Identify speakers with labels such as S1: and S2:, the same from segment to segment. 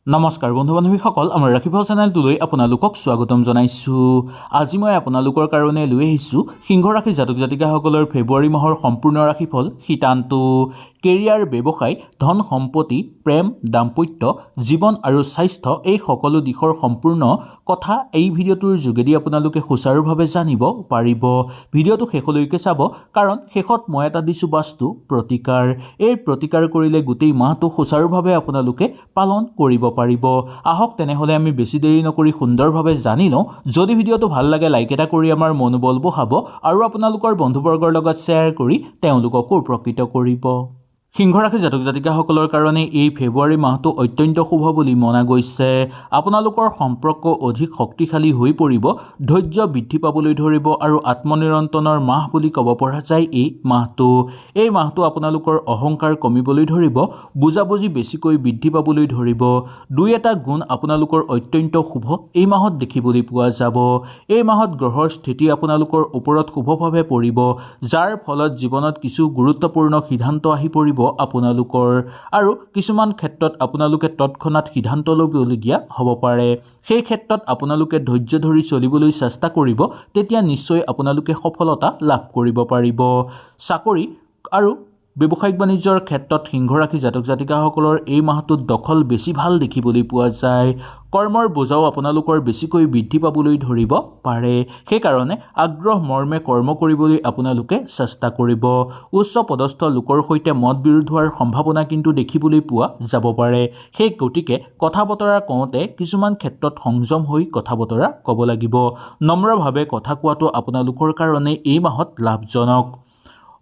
S1: নমস্কাৰ বন্ধু বান্ধৱীসকল, আমাৰ ৰাশিফল চেনেলটোলৈ আপোনালোকক স্বাগতম জনাইছোঁ। আজি মই আপোনালোকৰ কাৰণে লৈ আহিছোঁ সিংহ ৰাশিৰ জাতক জাতিকাসকলৰ ফেব্ৰুৱাৰী মাহৰ সম্পূৰ্ণ ৰাশিফল শীতান্তু। কেৰিয়াৰ, ব্যৱসায়, ধন সম্পত্তি, প্ৰেম, দাম্পত্য জীৱন আৰু স্বাস্থ্য এই সকলো দিশৰ সম্পূৰ্ণ কথা এই ভিডিঅ'টোৰ যোগেদি আপোনালোকে সুচাৰুভাৱে জানিব পাৰিব। ভিডিঅ'টো শেষলৈকে চাব, কাৰণ শেষত মই এটা দিছোঁ বাস্তু প্ৰতিকাৰ। এই প্ৰতিকাৰ কৰিলে গোটেই মাহটো সুচাৰুভাৱে আপোনালোকে পালন কৰিব পাৰিব। আহক তেনেহ'লে আমি বেছি দেৰি নকৰি সুন্দৰভাৱে জানি লওঁ। যদি ভিডিঅ'টো ভাল লাগে লাইক এটা কৰি আমাৰ মনোবল বঢ়াব আৰু আপোনালোকৰ বন্ধুবৰ্গৰ লগত শ্বেয়াৰ কৰি তেওঁলোককো উপকৃত কৰিব। সিংহ ৰাশিৰ জাতক জাতিকাসকলৰ কাৰণে এই ফেব্ৰুৱাৰী মাহটো অত্যন্ত শুভ বুলি মনা গৈছে। আপোনালোকৰ সম্পৰ্ক অধিক শক্তিশালী হৈ পৰিব, ধৈৰ্য বৃদ্ধি পাবলৈ ধৰিব আৰু আত্মনিৰন্তনৰ মাহ বুলি ক'ব পৰা যায় এই মাহটো আপোনালোকৰ অহংকাৰ কমিবলৈ ধৰিব, বুজাবুজি বেছিকৈ বৃদ্ধি পাবলৈ ধৰিব। দুই এটা গুণ আপোনালোকৰ অত্যন্ত শুভ এই মাহত দেখিবলৈ পোৱা যাব। এই মাহত গ্ৰহৰ স্থিতি আপোনালোকৰ ওপৰত শুভভাৱে পৰিব, যাৰ ফলত জীৱনত কিছু গুৰুত্বপূৰ্ণ সিদ্ধান্ত আহি পৰিব আপোনালোকৰ, আৰু কিছুমান ক্ষেত্ৰত আপোনালোকে তৎক্ষণাত সিদ্ধান্ত ল'বলগীয়া হ'ব পাৰে। সেই ক্ষেত্ৰত আপোনালোকে ধৈৰ্য ধৰি চলিবলৈ চেষ্টা কৰিব, তেতিয়া নিশ্চয় আপোনালোকে সফলতা লাভ কৰিব পাৰিব। চাকৰি আৰু ব্যৱসায়িক বাণিজ্যৰ ক্ষেত্ৰত সিংহ ৰাশি জাতক জাতিকাসকলৰ এই মাহটোত দখল বেছি ভাল দেখিবলৈ পোৱা যায়। কৰ্মৰ বোজাও আপোনালোকৰ বেছিকৈ বৃদ্ধি পাবলৈ ধৰিব পাৰে, সেইকাৰণে আগ্ৰহ মৰ্মে কৰ্ম কৰিবলৈ আপোনালোকে চেষ্টা কৰিব। উচ্চ পদস্থ লোকৰ সৈতে মত বিৰোধ হোৱাৰ সম্ভাৱনা কিন্তু দেখিবলৈ পোৱা যাব পাৰে। সেই গতিকে কথা বতৰা কওঁতে কিছুমান ক্ষেত্ৰত সংযম হৈ কথা বতৰা ক'ব লাগিব। নম্ৰভাৱে কথা কোৱাটো আপোনালোকৰ কাৰণে এই মাহত লাভজনক।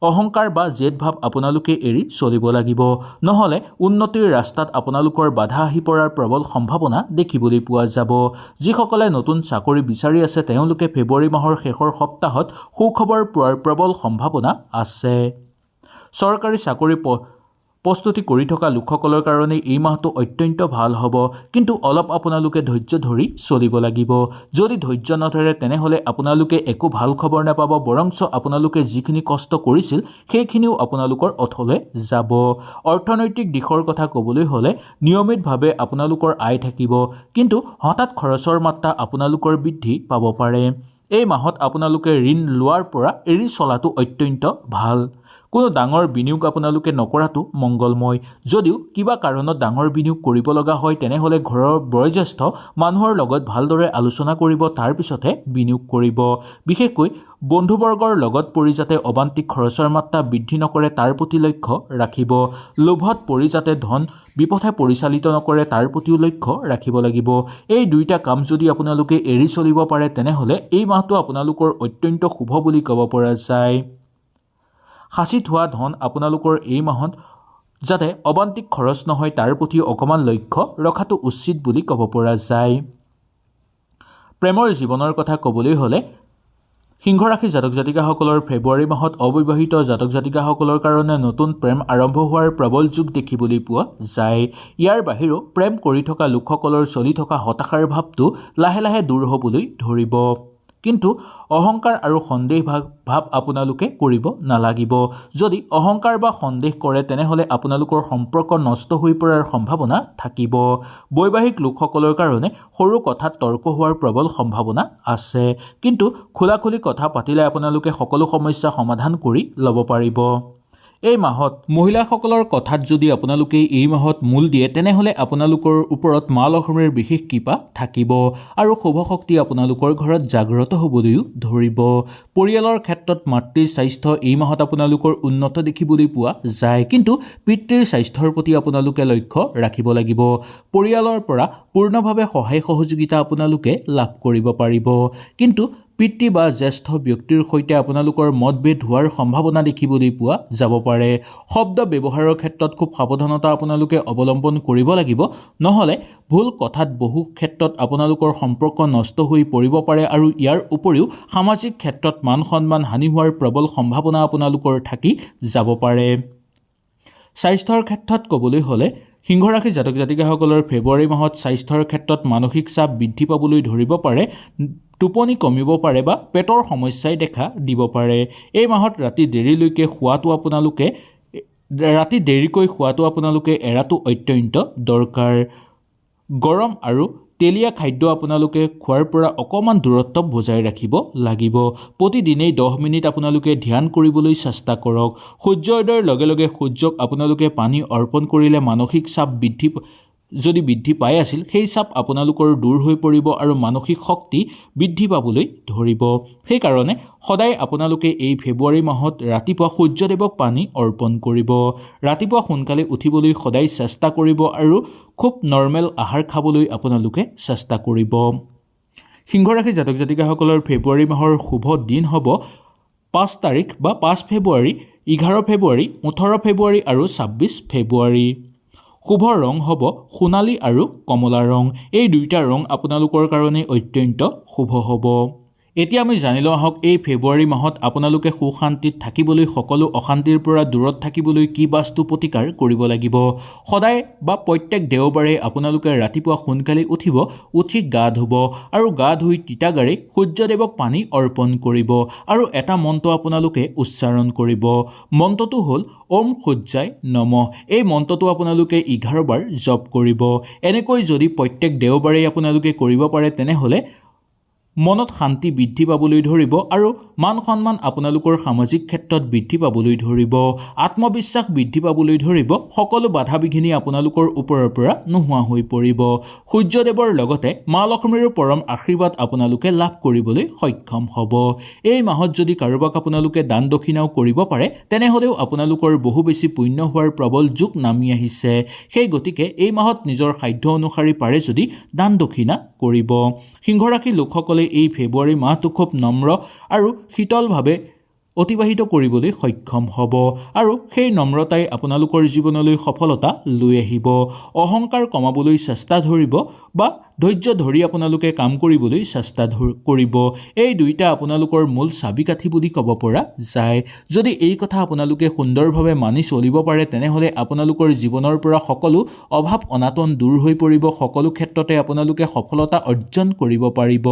S1: অহংকাৰ বা জেদ ভাৱ আপোনালোকে এৰি চলিব লাগিব, নহ'লে উন্নতিৰ ৰাস্তাত আপোনালোকৰ বাধা আহি পৰাৰ প্ৰবল সম্ভাৱনা দেখিবলৈ পোৱা যাব। যিসকলে নতুন চাকৰি বিচাৰি আছে তেওঁলোকে ফেব্ৰুৱাৰী মাহৰ শেষৰ সপ্তাহত সুখবৰ পোৱাৰ প্ৰবল সম্ভাৱনা আছে। চৰকাৰী চাকৰি প্ৰস্তুতি কৰি থকা লোকসকলৰ কাৰণে এই মাহটো অত্যন্ত ভাল হ'ব, কিন্তু অলপ আপোনালোকে ধৈৰ্য ধৰি চলিব লাগিব। যদি ধৈৰ্য নধৰে তেনেহ'লে আপোনালোকে একো ভাল খবৰ নাপাব, বৰঞ্চ আপোনালোকে যিখিনি কষ্ট কৰিছিল সেইখিনিও আপোনালোকৰ অথলে যাব। অৰ্থনৈতিক দিশৰ কথা ক'বলৈ হ'লে নিয়মিতভাৱে আপোনালোকৰ আয় থাকিব, কিন্তু হঠাৎ খৰচৰ মাত্ৰা আপোনালোকৰ বৃদ্ধি পাব পাৰে। এই মাহত আপোনালোকে ঋণ লোৱাৰ পৰা এৰি চলাটো অত্যন্ত ভাল। কোনো ডাঙৰ বিনিয়োগ আপোনালোকে নকৰাটো মংগলময়। যদিও কিবা কাৰণত ডাঙৰ বিনিয়োগ কৰিব লগা হয় তেনেহ'লে ঘৰৰ বয়োজ্যেষ্ঠ মানুহৰ লগত ভালদৰে আলোচনা কৰিব, তাৰ পিছতহে বিনিয়োগ কৰিব। বিশেষকৈ বন্ধুবৰ্গৰ লগত পৰি যাতে অবান্তিক খৰচৰ মাত্ৰা বৃদ্ধি নকৰে তাৰ প্ৰতি লক্ষ্য ৰাখিব। লোভত পৰি যাতে ধন বিপথে পৰিচালিত নকৰে তাৰ প্ৰতিও লক্ষ্য ৰাখিব লাগিব। এই দুইটা কাম যদি আপোনালোকে এৰি চলিব পাৰে তেনেহ'লে এই মাহটো আপোনালোকৰ অত্যন্ত শুভ বুলি ক'ব পৰা যায়। সাঁচি থোৱা ধন আপোনালোকৰ এই মাহত যাতে অবান্তিক খৰচ নহয় তাৰ প্ৰতি অকণমান লক্ষ্য ৰখাটো উচিত বুলি ক'ব পৰা যায়। প্ৰেমৰ জীৱনৰ কথা ক'বলৈ হ'লে সিংহ ৰাশি জাতক জাতিকাসকলৰ ফেব্ৰুৱাৰী মাহত অবিবাহিত জাতক জাতিকাসকলৰ কাৰণে নতুন প্ৰেম আৰম্ভ হোৱাৰ প্ৰবল যোগ দেখিবলৈ পোৱা যায়। ইয়াৰ বাহিৰেও প্ৰেম কৰি থকা লোকসকলৰ চলি থকা হতাশাৰ ভাৱটো লাহে লাহে দূৰ হ'বলৈ ধৰিব, কিন্তু অহংকাৰ আৰু সন্দেহ ভাৱ আপোনালোকে কৰিব নালাগিব। যদি অহংকাৰ বা সন্দেহ কৰে তেনেহ'লে আপোনালোকৰ সম্পৰ্ক নষ্ট হৈ পৰাৰ সম্ভাৱনা থাকিব। বৈবাহিক লোকসকলৰ কাৰণে সৰু কথাত তৰ্ক হোৱাৰ প্ৰবল সম্ভাৱনা আছে, কিন্তু খোলাখুলি কথা পাতিলে আপোনালোকে সকলো সমস্যা সমাধান কৰি ল'ব পাৰিব। এই মাহত মহিলাসকলৰ কথাত যদি আপোনালোকে এই মাহত মূল দিয়ে তেনেহ'লে আপোনালোকৰ ওপৰত মা লক্ষ্মীৰ বিশেষ কৃপা থাকিব আৰু শুভ শক্তি আপোনালোকৰ ঘৰত জাগ্ৰত হ'বলৈও ধৰিব। পৰিয়ালৰ ক্ষেত্ৰত মাতৃৰ স্বাস্থ্য এই মাহত আপোনালোকৰ উন্নত দেখিবলৈ পোৱা যায়, কিন্তু পিতৃৰ স্বাস্থ্যৰ প্ৰতি আপোনালোকে লক্ষ্য ৰাখিব লাগিব। পৰিয়ালৰ পৰা পূৰ্ণভাৱে সহায় সহযোগিতা আপোনালোকে লাভ কৰিব পাৰিব, কিন্তু পিতৃ বা জ্যেষ্ঠ ব্যক্তিৰ সৈতে আপোনালোকৰ মতভেদ হোৱাৰ সম্ভাৱনা দেখিবলৈ পোৱা যাব পাৰে। শব্দ ব্যৱহাৰৰ ক্ষেত্ৰত খুব সাৱধানতা আপোনালোকে অৱলম্বন কৰিব লাগিব, নহ'লে ভুল কথাত বহু ক্ষেত্ৰত আপোনালোকৰ সম্পৰ্ক নষ্ট হৈ পৰিব পাৰে আৰু ইয়াৰ উপৰিও সামাজিক ক্ষেত্ৰত মান সন্মান হানি হোৱাৰ প্ৰবল সম্ভাৱনা আপোনালোকৰ থাকি যাব পাৰে। স্বাস্থ্যৰ ক্ষেত্ৰত ক'বলৈ হ'লে সিংহ ৰাশি জাতক জাতিকাসকলৰ ফেব্ৰুৱাৰী মাহত স্বাস্থ্যৰ ক্ষেত্ৰত মানসিক চাপ বৃদ্ধি পাবলৈ ধৰিব পাৰে, টোপনি কমিব পাৰে বা পেটৰ সমস্যাই দেখা দিব পাৰে। এই মাহত ৰাতি দেৰিকৈ খোৱাটো আপোনালোকে এৰাটো অত্যন্ত দৰকাৰ। গৰম আৰু তেলীয়া খাদ্য আপোনালোকে খোৱাৰ পৰা অকণমান দূৰত্ব বজাই ৰাখিব লাগিব। প্ৰতিদিনেই 10 মিনিট আপোনালোকে ধ্যান কৰিবলৈ চেষ্টা কৰক। সূৰ্যোদয়ৰ লগে লগে সূৰ্যক আপোনালোকে পানী অৰ্পণ কৰিলে মানসিক চাপ বৃদ্ধি পাই আছিল, সেই চাপ আপোনালোকৰ দূৰ হৈ পৰিব আৰু মানসিক শক্তি বৃদ্ধি পাবলৈ ধৰিব। সেইকাৰণে সদায় আপোনালোকে এই ফেব্ৰুৱাৰী মাহত ৰাতিপুৱা সূৰ্যদেৱক পানী অৰ্পণ কৰিব। ৰাতিপুৱা সোনকালে উঠিবলৈ সদায় চেষ্টা কৰিব আৰু খুব নৰ্মেল আহাৰ খাবলৈ আপোনালোকে চেষ্টা কৰিব। সিংহ ৰাশি জাতক জাতিকাসকলৰ ফেব্ৰুৱাৰী মাহৰ শুভ দিন হ'ব 5 তাৰিখ বা 5 ফেব্ৰুৱাৰী, 11 ফেব্ৰুৱাৰী, 18 ফেব্ৰুৱাৰী আৰু 26 ফেব্ৰুৱাৰী। শুভ ৰং হ'ব সোণালী আৰু কমলা ৰং। এই দুইটা ৰং আপোনালোকৰ কাৰণে অত্যন্ত শুভ হ'ব। এতিয়া আমি জানি লওঁ আহক, এই ফেব্ৰুৱাৰী মাহত আপোনালোকে সুখ শান্তিত থাকিবলৈ, সকলো অশান্তিৰ পৰা দূৰত থাকিবলৈ কি বাস্তু প্ৰতিকাৰ কৰিব লাগিব। সদায় বা প্ৰত্যেক দেওবাৰে আপোনালোকে ৰাতিপুৱা সোনকালে উঠি গা ধুব আৰু গা ধুই তিতাগাৰে সূৰ্যদেৱক পানী অৰ্পণ কৰিব আৰু এটা মন্ত্ৰ আপোনালোকে উচ্চাৰণ কৰিব। মন্ত্ৰটো হ'ল ওম সূৰ্যায় নমঃ। এই মন্ত্ৰটো আপোনালোকে 11 বাৰ জপ কৰিব। এনেকৈ যদি প্ৰত্যেক দেওবাৰে আপোনালোকে কৰিব পাৰে তেনেহ'লে মনত শান্তি বৃদ্ধি পাবলৈ ধৰিব আৰু মান সন্মান আপোনালোকৰ সামাজিক ক্ষেত্ৰত বৃদ্ধি পাবলৈ ধৰিব। আত্মবিশ্বাস বৃদ্ধি পাবলৈ ধৰিব। সকলো বাধা বিঘিনি আপোনালোকৰ ওপৰৰ পৰা নোহোৱা হৈ পৰিব। সূৰ্যদেৱৰ লগতে মা লক্ষ্মীৰো পৰম আশীৰ্বাদ আপোনালোকে লাভ কৰিবলৈ সক্ষম হ'ব। এই মাহত যদি কাৰোবাক আপোনালোকে দান দক্ষিণাও কৰিব পাৰে তেনেহ'লেও আপোনালোকৰ বহু বেছি পুণ্য হোৱাৰ প্ৰবল যোগ নামি আহিছে। সেই গতিকে এই মাহত নিজৰ সাধ্য অনুসাৰে পাৰে যদি দান দক্ষিণা কৰিব। সিংহ ৰাশিৰ লোকসকলে এই ফেব্ৰুৱাৰী মাহটো খুব নম্ৰ আৰু শীতলভাৱে অতিবাহিত কৰিবলৈ সক্ষম হ'ব আৰু সেই নম্ৰতাই আপোনালোকৰ জীৱনলৈ সফলতা লৈ আহিব। অহংকাৰ কমাবলৈ চেষ্টা ধৰিব বা ধৈৰ্য ধৰি আপোনালোকে কাম কৰিবলৈ চেষ্টা কৰিব। এই দুইটা আপোনালোকৰ মূল চাবিকাঠি বুলি ক'ব পৰা যায়। যদি এই কথা আপোনালোকে সুন্দৰভাৱে মানি চলিব পাৰে তেনেহ'লে আপোনালোকৰ জীৱনৰ পৰা সকলো অভাৱ অনাটন দূৰ হৈ পৰিব। সকলো ক্ষেত্ৰতে আপোনালোকে সফলতা অৰ্জন কৰিব পাৰিব।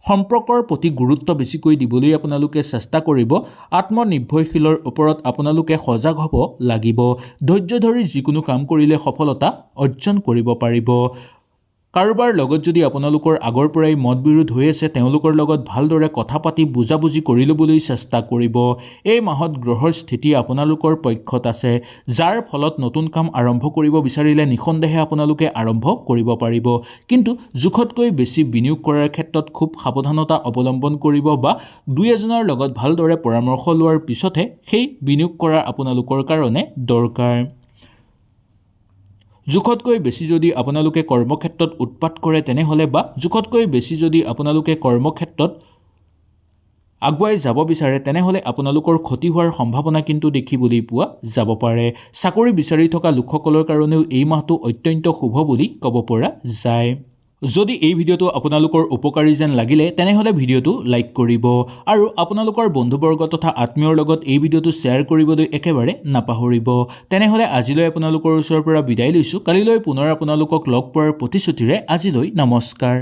S1: সম্পৰ্কৰ প্ৰতি গুৰুত্ব বেছিকৈ দিবলৈ আপোনালোকে চেষ্টা কৰিব। আত্মনিৰ্ভৰশীলৰ ওপৰত আপোনালোকে সজাগ হ'ব লাগিব। ধৈৰ্য ধৰি যিকোনো কাম কৰিলে সফলতা অৰ্জন কৰিব পাৰিব। কাৰোবাৰ লগত যদি আপোনালোকৰ আগৰ পৰাই মতবিৰোধ হৈ আছে তেওঁলোকৰ লগত ভালদৰে কথা পাতি বুজাবুজি কৰি ল'বলৈ চেষ্টা কৰিব। এই মাহত গ্ৰহৰ স্থিতি আপোনালোকৰ পক্ষত আছে, যাৰ ফলত নতুন কাম আৰম্ভ কৰিব বিচাৰিলে নিঃসন্দেহে আপোনালোকে আৰম্ভ কৰিব পাৰিব। কিন্তু জোখতকৈ বেছি বিনিয়োগ কৰাৰ ক্ষেত্ৰত খুব সাৱধানতা অৱলম্বন কৰিব বা দুই এজনৰ লগত ভালদৰে পৰামৰ্শ লোৱাৰ পিছতহে সেই বিনিয়োগ কৰা আপোনালোকৰ কাৰণে দৰকাৰ। জোখতকৈ বেছি যদি আপোনালোকে কৰ্মক্ষেত্ৰত উৎপাত কৰে তেনেহ'লে বা জোখতকৈ বেছি যদি আপোনালোকে কৰ্মক্ষেত্ৰত আগুৱাই যাব বিচাৰে তেনেহ'লে আপোনালোকৰ ক্ষতি হোৱাৰ সম্ভাৱনা কিন্তু দেখিবলৈ পোৱা যাব পাৰে। চাকৰি বিচাৰি থকা লোকসকলৰ কাৰণেও এই মাহটো অত্যন্ত শুভ বুলি ক'ব পৰা যায়। যদি এই ভিডিঅ'টো আপোনালোকৰ উপকাৰী যেন লাগিলে তেনেহ'লে ভিডিঅ'টো লাইক কৰিব আৰু আপোনালোকৰ বন্ধুবৰ্গ তথা আত্মীয়ৰ লগত এই ভিডিঅ'টো শ্বেয়াৰ কৰিবলৈ একেবাৰে নাপাহৰিব। তেনেহ'লে আজিলৈ আপোনালোকৰ ওচৰৰ পৰা বিদায় লৈছোঁ। কালিলৈ পুনৰ আপোনালোকক লগ পোৱাৰ প্ৰতিশ্ৰুতিৰে আজিলৈ নমস্কাৰ।